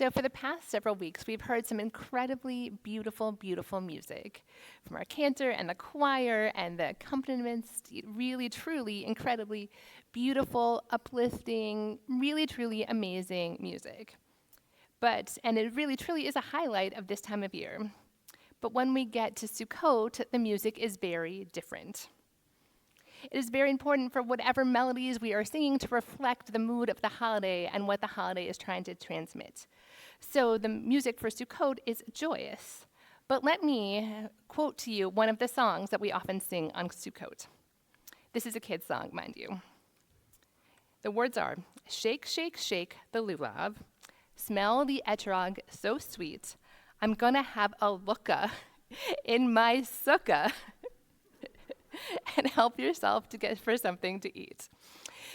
So for the past several weeks, we've heard some incredibly beautiful, beautiful music from our cantor and the choir and the accompaniments, really, truly, incredibly beautiful, uplifting, really, truly amazing music. And it really, truly is a highlight of this time of year. But when we get to Sukkot, the music is very different. It is very important for whatever melodies we are singing to reflect the mood of the holiday and what the holiday is trying to transmit. So the music for Sukkot is joyous. But let me quote to you one of the songs that we often sing on Sukkot. This is a kid's song, mind you. The words are, "Shake, shake, shake the lulav, smell the etrog so sweet, I'm gonna have a lukka in my sukkah." And help yourself to get for something to eat.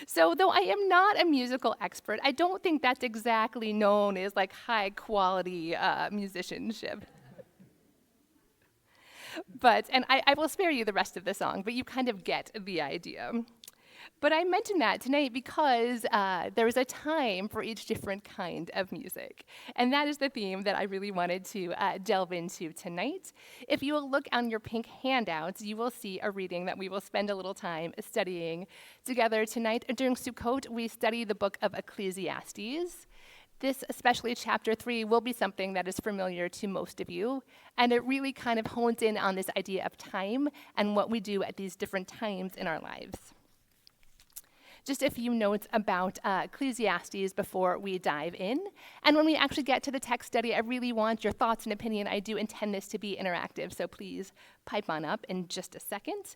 So though I am not a musical expert, I don't think that's exactly known as like high quality musicianship. And I will spare you the rest of the song, but you kind of get the idea. But I mention that tonight because there is a time for each different kind of music. And that is the theme that I really wanted to delve into tonight. If you will look on your pink handouts, you will see a reading that we will spend a little time studying together tonight. During Sukkot, we study the book of Ecclesiastes. This, especially chapter 3, will be something that is familiar to most of you. And it really kind of hones in on this idea of time and what we do at these different times in our lives. Just a few notes about Ecclesiastes before we dive in. And when we actually get to the text study, I really want your thoughts and opinion. I do intend this to be interactive, so please pipe on up in just a second.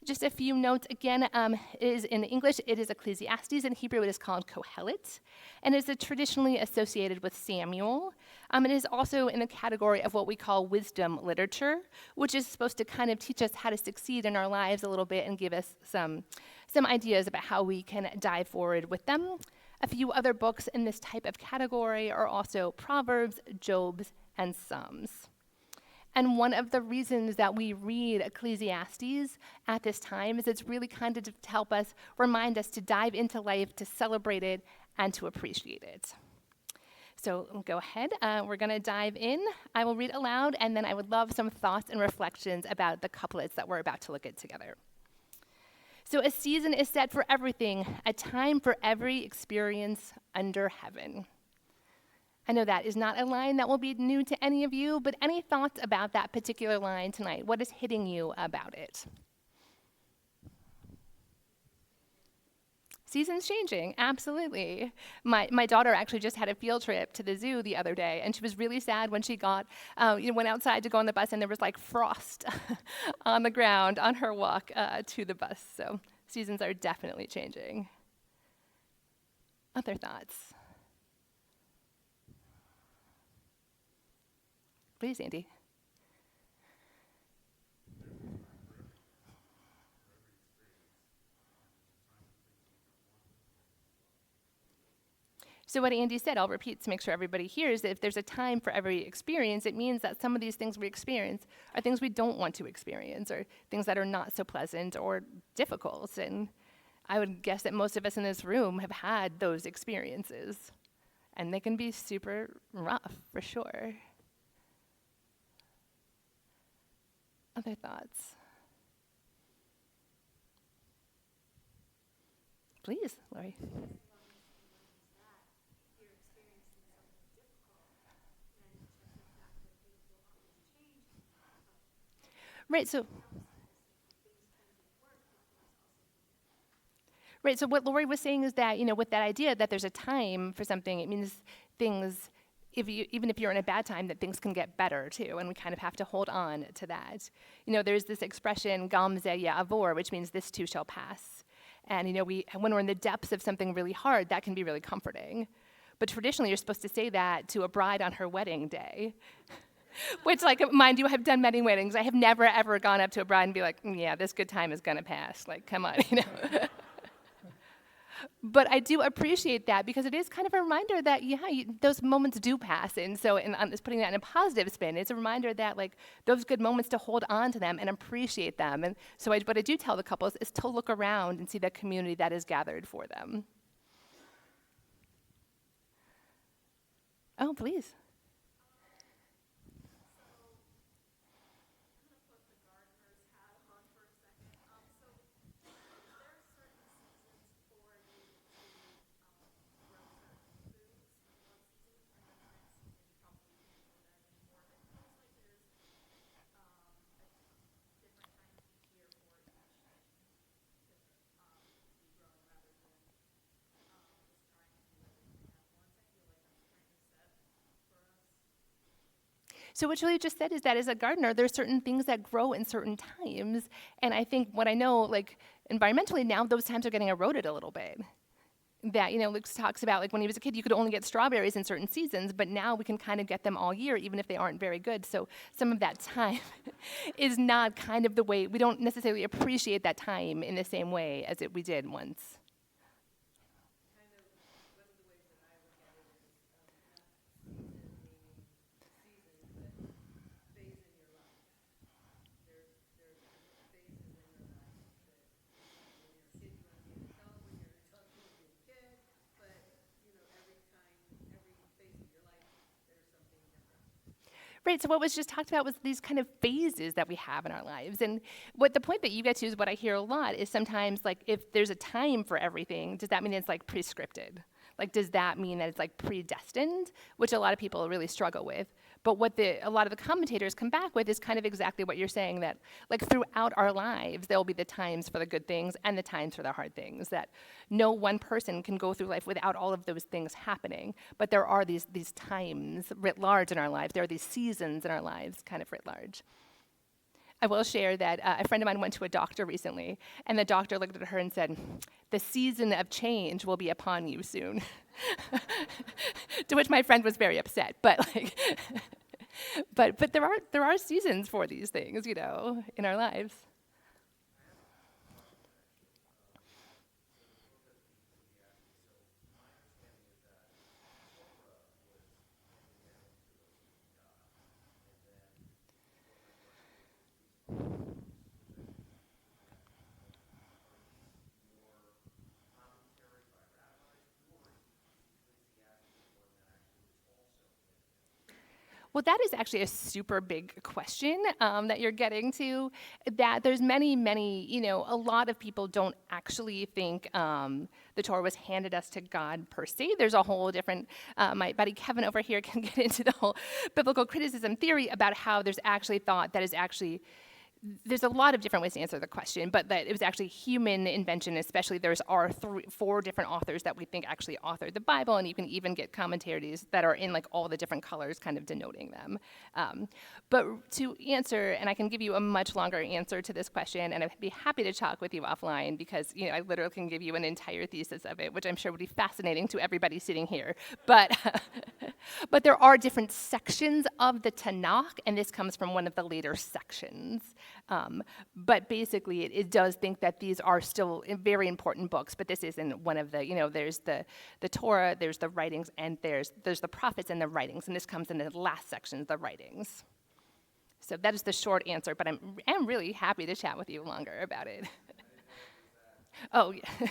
Just a few notes. Again, it is in English, it is Ecclesiastes. In Hebrew, it is called Kohelet. And it is traditionally associated with Samuel. It is also in the category of what we call wisdom literature, which is supposed to kind of teach us how to succeed in our lives a little bit and give us some ideas about how we can dive forward with them. A few other books in this type of category are also Proverbs, Job, and Psalms. And one of the reasons that we read Ecclesiastes at this time is it's really kind of to help us, remind us to dive into life, to celebrate it, and to appreciate it. So go ahead, we're gonna dive in. I will read aloud, and then I would love some thoughts and reflections about the couplets that we're about to look at together. So a season is set for everything, a time for every experience under heaven. I know that is not a line that will be new to any of you, but any thoughts about that particular line tonight? What is hitting you about it? Seasons changing, absolutely. My daughter actually just had a field trip to the zoo the other day, and she was really sad when she went outside to go on the bus, and there was like frost on the ground on her walk to the bus. So seasons are definitely changing. Other thoughts? Please, Andy. So what Andy said, I'll repeat to make sure everybody hears, that if there's a time for every experience, it means that some of these things we experience are things we don't want to experience, or things that are not so pleasant or difficult. And I would guess that most of us in this room have had those experiences. And they can be super rough, for sure. Other thoughts? Please, Lori. Right, so what Lori was saying is that, with that idea that there's a time for something, it means things, even if you're in a bad time, that things can get better too, and we kind of have to hold on to that. There's this expression, gam ze ya'avor, which means this too shall pass. And, when we're in the depths of something really hard, that can be really comforting. But traditionally, you're supposed to say that to a bride on her wedding day. Which, mind you, I've done many weddings. I have never, ever gone up to a bride and be like, yeah, this good time is going to pass. Come on, But I do appreciate that because it is kind of a reminder that, those moments do pass. And so putting that in a positive spin, it's a reminder that, those good moments, to hold on to them and appreciate them. And so what I do tell the couples is to look around and see the community that is gathered for them. Oh, No, please. So what Julia just said is that as a gardener, there's certain things that grow in certain times. And I think what I know, like environmentally now, those times are getting eroded a little bit. That, Luke talks about like when he was a kid, you could only get strawberries in certain seasons, but now we can kind of get them all year, even if they aren't very good. So some of that time is not kind of the way, we don't necessarily appreciate that time in the same way as we did once. Right, so what was just talked about was these kind of phases that we have in our lives. And what the point that you get to is what I hear a lot is sometimes like if there's a time for everything, does that mean it's like prescripted? Like does that mean that it's like predestined, which a lot of people really struggle with? But what a lot of the commentators come back with is kind of exactly what you're saying, that like throughout our lives, there will be the times for the good things and the times for the hard things, that no one person can go through life without all of those things happening. But there are these times writ large in our lives. There are these seasons in our lives kind of writ large. I will share that a friend of mine went to a doctor recently, and the doctor looked at her and said, "The season of change will be upon you soon." To which my friend was very upset, but like, but there are seasons for these things, in our lives. Well, that is actually a super big question that you're getting to. That there's many, a lot of people don't actually think the Torah was handed us to God per se. There's a whole different, my buddy Kevin over here can get into the whole biblical criticism theory about how there's actually thought that is actually, there's a lot of different ways to answer the question, but that it was actually human invention, especially there's four different authors that we think actually authored the Bible, and you can even get commentaries that are in like all the different colors kind of denoting them. But to answer, and I can give you a much longer answer to this question, and I'd be happy to talk with you offline because I literally can give you an entire thesis of it, which I'm sure would be fascinating to everybody sitting here. But, but there are different sections of the Tanakh, and this comes from one of the later sections. But basically, it does think that these are still very important books, but this isn't one of the, there's the Torah, there's the writings, and there's the prophets and the writings, and this comes in the last section, the writings. So that is the short answer, but I'm really happy to chat with you longer about it. Oh, yeah.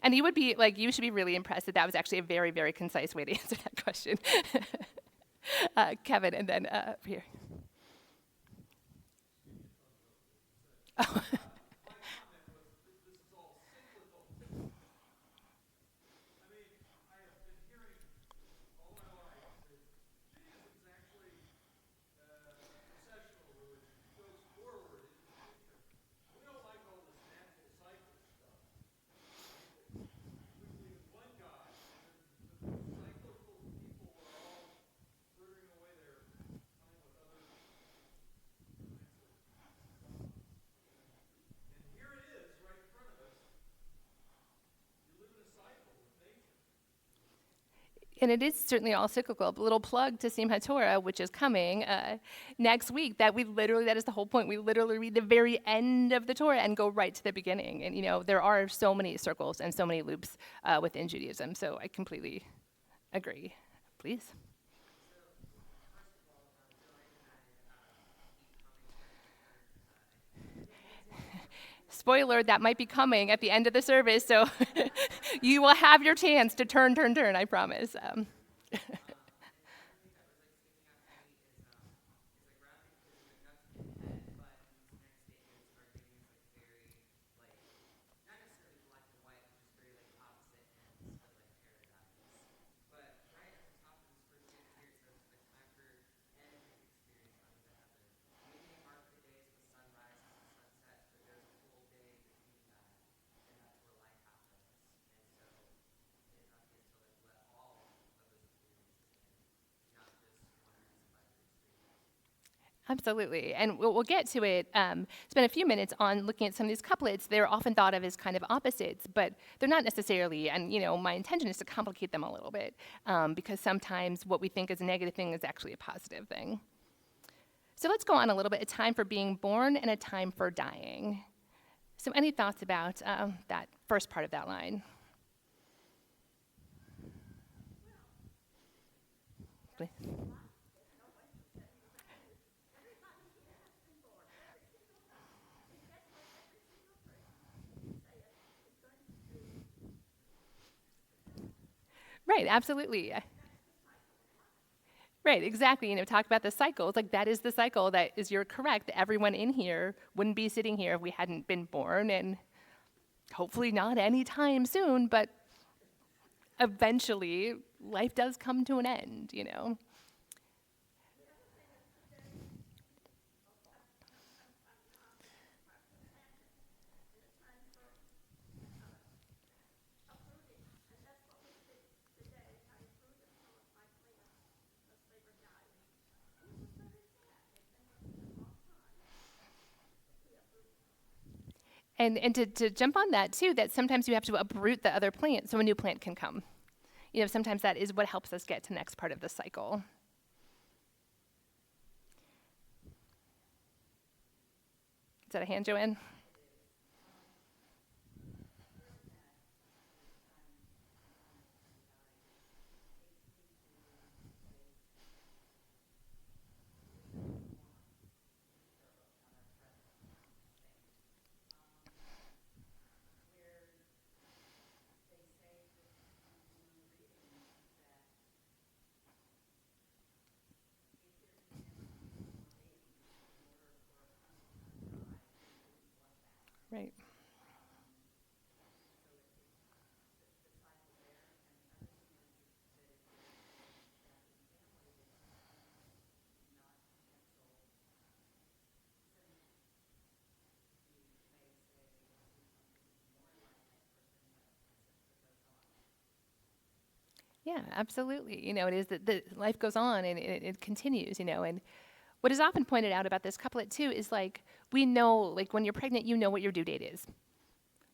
And you should be really impressed that was actually a very, very concise way to answer that question. Kevin, and then here. Oh. And it is certainly all cyclical. A little plug to Simchat Torah, which is coming next week, that is the whole point. We literally read the very end of the Torah and go right to the beginning. And, there are so many circles and so many loops within Judaism. So I completely agree. Please. Spoiler, that might be coming at the end of the service, so you will have your chance to turn, I promise. Absolutely. And we'll get to it. Spend a few minutes on looking at some of these couplets. They're often thought of as kind of opposites, but they're not necessarily. And, my intention is to complicate them a little bit because sometimes what we think is a negative thing is actually a positive thing. So let's go on a little bit. A time for being born and a time for dying. So any thoughts about that first part of that line? Please. Right, absolutely. Right, exactly. Talk about the cycles. Like that is the cycle that is, you're correct. Everyone in here wouldn't be sitting here if we hadn't been born, and hopefully not anytime soon, but eventually life does come to an end. And to jump on that too, that sometimes you have to uproot the other plant so a new plant can come. Sometimes that is what helps us get to the next part of the cycle. Is that a hand, Joanne? Right. Yeah, absolutely. It is that life goes on and it continues, and what is often pointed out about this couplet too is like, we know, like when you're pregnant, you know what your due date is.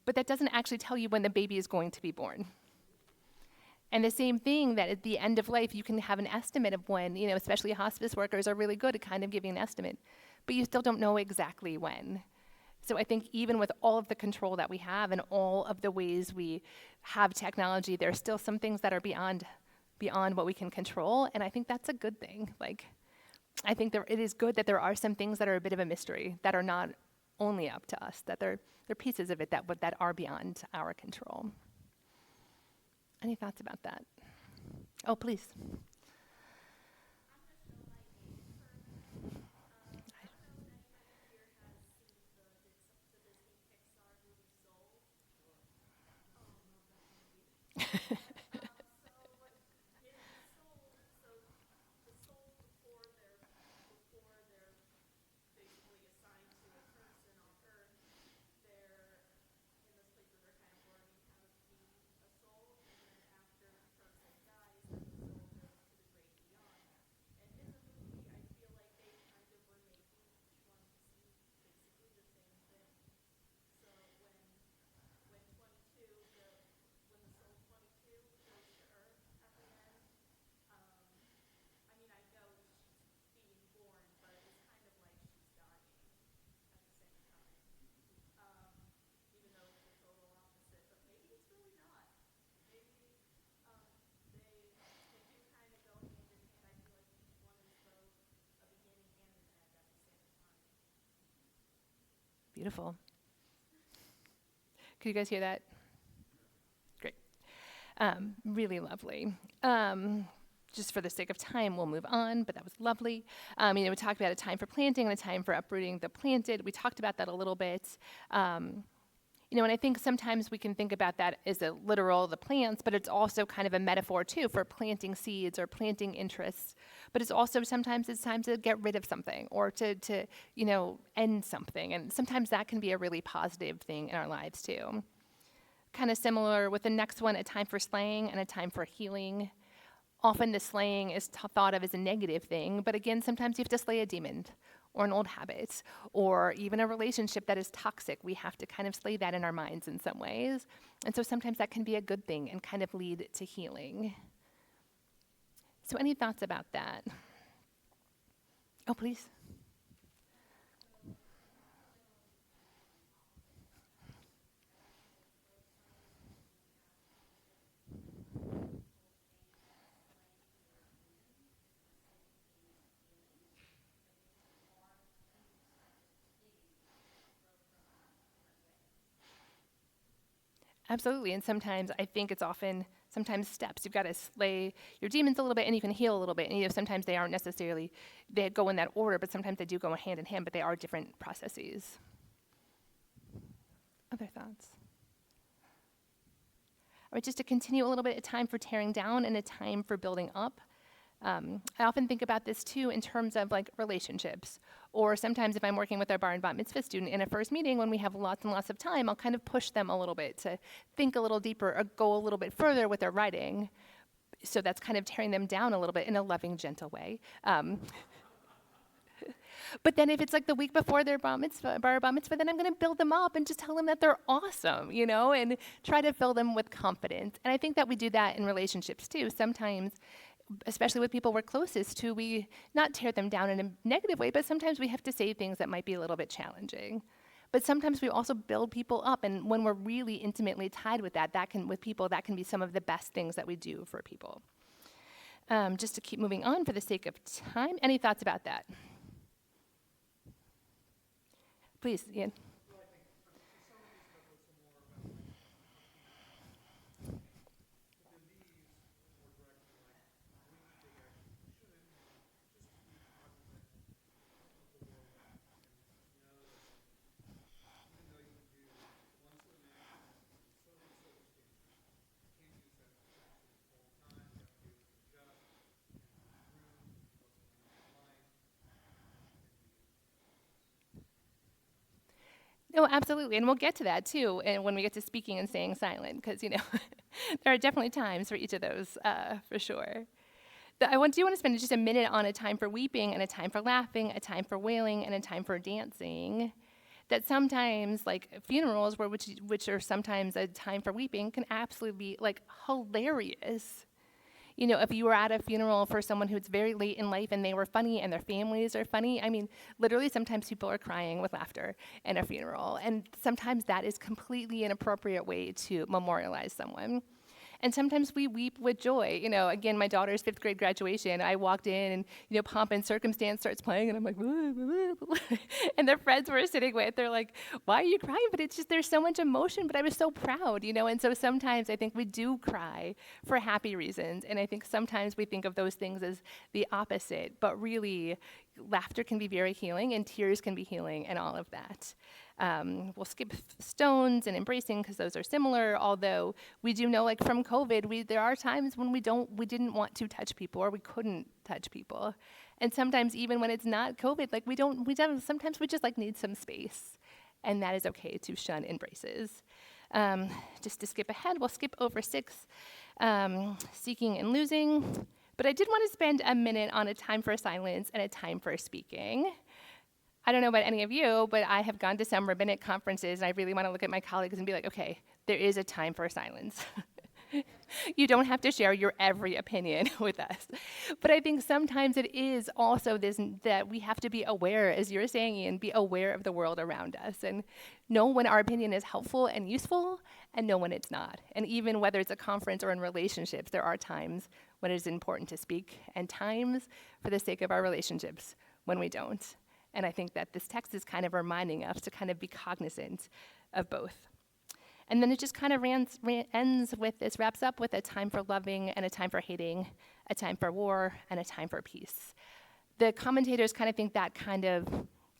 But that doesn't actually tell you when the baby is going to be born. And the same thing that at the end of life, you can have an estimate of when, especially hospice workers are really good at kind of giving an estimate, but you still don't know exactly when. So I think even with all of the control that we have and all of the ways we have technology, there are still some things that are beyond what we can control, and I think that's a good thing. Like, I think it is good that there are some things that are a bit of a mystery, that are not only up to us, that they're pieces of it that are beyond our control. Any thoughts about that? Oh, please. Beautiful. Could you guys hear that? Great. Really lovely. Just for the sake of time, we'll move on, but that was lovely. We talked about a time for planting and a time for uprooting the planted. We talked about that a little bit. And I think sometimes we can think about that as a literal, the plants, but it's also kind of a metaphor too for planting seeds or planting interests. But it's also sometimes it's time to get rid of something or to end something. And sometimes that can be a really positive thing in our lives too. Kind of similar with the next one, a time for slaying and a time for healing. Often the slaying is thought of as a negative thing, but again, sometimes you have to slay a demon or an old habit, or even a relationship that is toxic. We have to kind of slay that in our minds in some ways. And so sometimes that can be a good thing and kind of lead to healing. So any thoughts about that? Oh, please. Absolutely. And sometimes I think it's often sometimes steps. You've got to slay your demons a little bit and you can heal a little bit. And sometimes they aren't necessarily, they go in that order, but sometimes they do go hand in hand, but they are different processes. Other thoughts? All right, just to continue a little bit, a time for tearing down and a time for building up. I often think about this too in terms of like relationships, or sometimes if I'm working with our bar and bat mitzvah student in a first meeting when we have lots and lots of time, I'll kind of push them a little bit to think a little deeper or go a little bit further with their writing. So that's kind of tearing them down a little bit in a loving, gentle way. But then if it's like the week before their bar or bat mitzvah, then I'm going to build them up and just tell them that they're awesome, and try to fill them with confidence. And I think that we do that in relationships too. Sometimes, especially with people we're closest to, we not tear them down in a negative way, but sometimes we have to say things that might be a little bit challenging. But sometimes we also build people up, and when we're really intimately tied with that can be some of the best things that we do for people. Just to keep moving on for the sake of time, any thoughts about that? Please, Ian. No, absolutely, and we'll get to that too, and when we get to speaking and staying silent, because there are definitely times for each of those, for sure. Do want to spend just a minute on a time for weeping and a time for laughing, a time for wailing, and a time for dancing. That sometimes, like funerals, which are sometimes a time for weeping, can absolutely be like hilarious. If you were at a funeral for someone who's very late in life and they were funny and their families are funny, I mean, literally sometimes people are crying with laughter in a funeral. And sometimes that is completely an appropriate way to memorialize someone. And sometimes we weep with joy. Again, my daughter's 5th grade graduation, I walked in and, Pomp and Circumstance starts playing and I'm like, and their friends we're sitting with, they're like, why are you crying? But it's just, there's so much emotion, but I was so proud, and so sometimes I think we do cry for happy reasons. And I think sometimes we think of those things as the opposite, but really laughter can be very healing and tears can be healing and all of that. We'll skip stones and embracing because those are similar, although we do know, like from COVID, there are times when we didn't want to touch people or we couldn't touch people. And sometimes even when it's not COVID, like sometimes we just like need some space, and that is okay to shun embraces. Just to skip ahead, we'll skip over 6, seeking and losing. But I did want to spend a minute on a time for silence and a time for speaking. I don't know about any of you, but I have gone to some rabbinic conferences, and I really want to look at my colleagues and be like, okay, there is a time for silence. You don't have to share your every opinion with us. But I think sometimes it is also this, that we have to be aware, as you're saying, Ian, be aware of the world around us and know when our opinion is helpful and useful and know when it's not. And even whether it's a conference or in relationships, there are times when it is important to speak and times for the sake of our relationships when we don't. And I think that this text is kind of reminding us to kind of be cognizant of both. And then it just kind of wraps up with a time for loving and a time for hating, a time for war and a time for peace. The commentators kind of think that kind of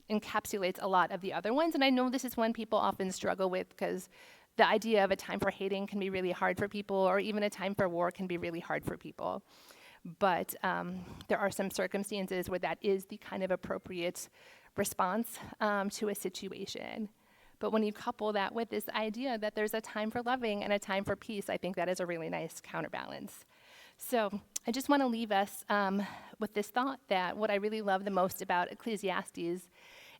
encapsulates a lot of the other ones. And I know this is one people often struggle with because the idea of a time for hating can be really hard for people, or even a time for war can be really hard for people. But there are some circumstances where that is the kind of appropriate response to a situation. But when you couple that with this idea that there's a time for loving and a time for peace, I think that is a really nice counterbalance. So I just want to leave us with this thought that what I really love the most about Ecclesiastes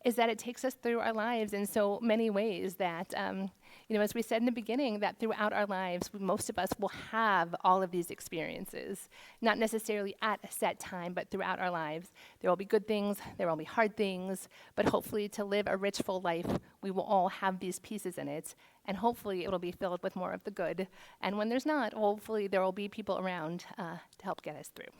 is that it takes us through our lives in so many ways that, as we said in the beginning, that throughout our lives, most of us will have all of these experiences, not necessarily at a set time, but throughout our lives. There will be good things, there will be hard things, but hopefully to live a rich, full life, we will all have these pieces in it, and hopefully it will be filled with more of the good. And when there's not, hopefully there will be people around to help get us through.